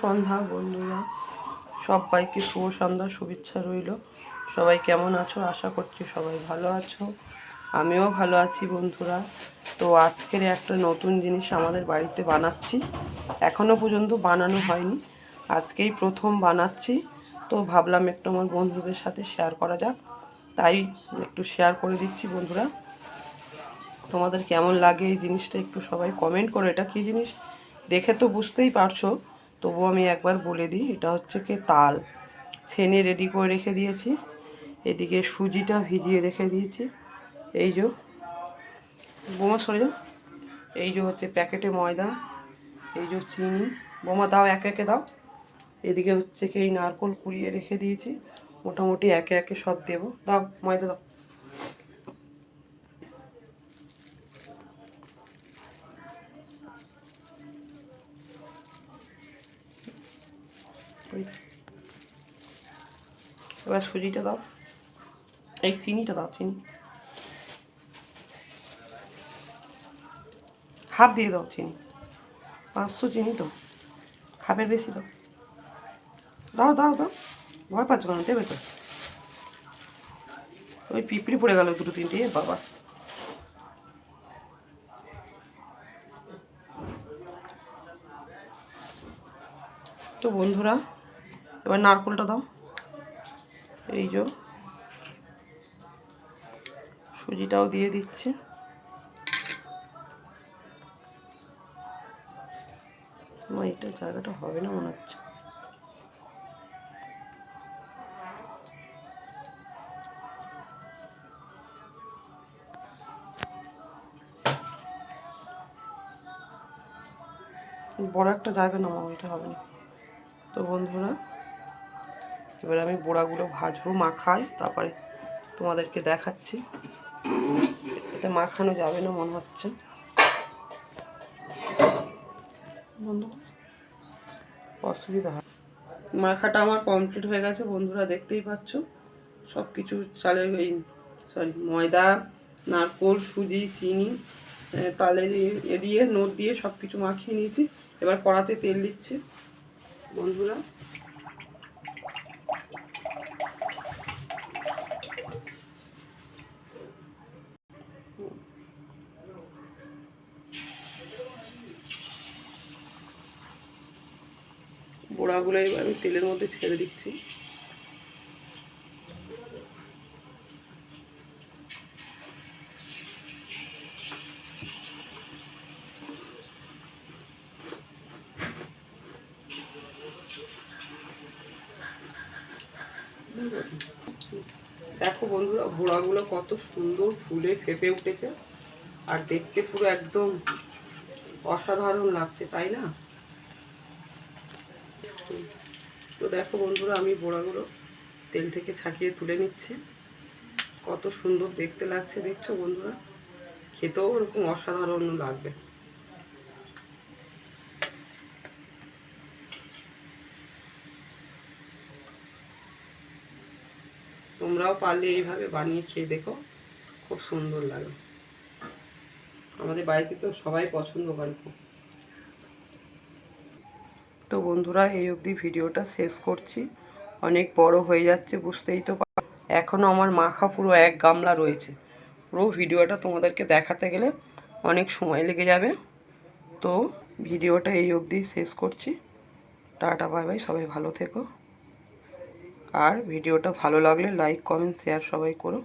সন্ধ্যা বন্ধুরা, সবাইকে শুভ সন্ধ্যার শুভেচ্ছা রইল। সবাই কেমন আছো? আশা করছি সবাই ভালো আছো, আমিও ভালো আছি বন্ধুরা। তো আজকের একটা নতুন জিনিস আমাদের বাড়িতে বানাচ্ছি, এখনও পর্যন্ত বানানো হয়নি, আজকেই প্রথম বানাচ্ছি। তো ভাবলাম একটু আমার বন্ধুদের সাথে শেয়ার করা যাক, তাই একটু শেয়ার করে দিচ্ছি বন্ধুরা। তোমাদের কেমন লাগে এই জিনিসটা একটু সবাই কমেন্ট করো। এটা কী জিনিস দেখে তো বুঝতেই পারছো, তবু আমি একবার বলে দিই। এটা হচ্ছে কি তাল ছেনে রেডি করে রেখে দিয়েছি, এদিকে সুজিটা ভিজিয়ে রেখে দিয়েছি। এই যে বোমা সরে যাও, এই যে হচ্ছে প্যাকেটে ময়দা, এই যে চিনি। বোমা দাও, একে একে দাও। এদিকে হচ্ছে কি এই নারকোল কুড়িয়ে রেখে দিয়েছি, মোটামুটি একে একে সব দেবো। দাও ময়দা দাও। এবার সুজিটা দাও, এই চিনিটা দাও, চিনি হাফ দিয়ে দাও, চিনি 500 চিনি তো খাবে, বেশি দাও। দাও দাও দাও, ভয় পাচ্ছ কেন? দেবে তো। ওই পিঁপড়ি পড়ে গেল দুটো তিনটে, বাবা। তো বন্ধুরা এবার নারকোলটা দাও, এই যে সুজিটাও দিয়ে দিচ্ছি। এটা জায়গাটা হবে না মনে হচ্ছে। বড় একটা জায়গা নাও, এটা হবে না। তো বন্ধুরা এবার আমি বড়াগুলো ভাজবো, মাখাই, তারপরে তোমাদেরকে দেখাচ্ছি। এতে মাখানো যাবে না মনে হচ্ছে। বন্ধু অসুবিধা হয়। মাখাটা আমার কমপ্লিট হয়ে গেছে বন্ধুরা, দেখতেই পাচ্ছ। সব কিছু চালের এই ময়দা, নারকোল, সুজি, চিনি, তালের দিয়ে নোট দিয়ে সব কিছু মাখিয়ে নিয়েছি। এবার কড়াতে তেল দিচ্ছি বন্ধুরা। বড়াগুলো এবার আমি তেলের মধ্যে ছেড়ে দিচ্ছি। দেখো বন্ধুরা, বড়াগুলো কত সুন্দর ফুলে ফেপে উঠেছে, আর দেখতে পুরো একদম অসাধারণ লাগছে, তাই না? তো দেখো বন্ধুরা, আমি বড়াগুলো তেল থেকে ছাঁকিয়ে তুলে নিচ্ছি। কত সুন্দর দেখতে লাগছে, দেখছো বন্ধুরা? খেতেও ওরকম অসাধারণ লাগবে। তোমরাও পারলে এইভাবে বানিয়ে খেয়ে দেখো, খুব সুন্দর লাগে। আমাদের বাড়িতে তো সবাই পছন্দ করে খুব। তো বন্ধুরা এই অবধি ভিডিওটা শেষ করছি, অনেক বড় হয়ে যাচ্ছে বুঝতেই তো। এখনও আমার মাখা পুরো এক গামলা রয়েছে। পুরো ভিডিওটা তোমাদেরকে দেখাতে গেলে অনেক সময় লেগে যাবে। তো ভিডিওটা এই অবধি শেষ করছি। টাটা বাই বাই, সবাই ভালো থেকো। আর ভিডিওটা ভালো লাগলে লাইক কমেন্ট শেয়ার সবাই করো।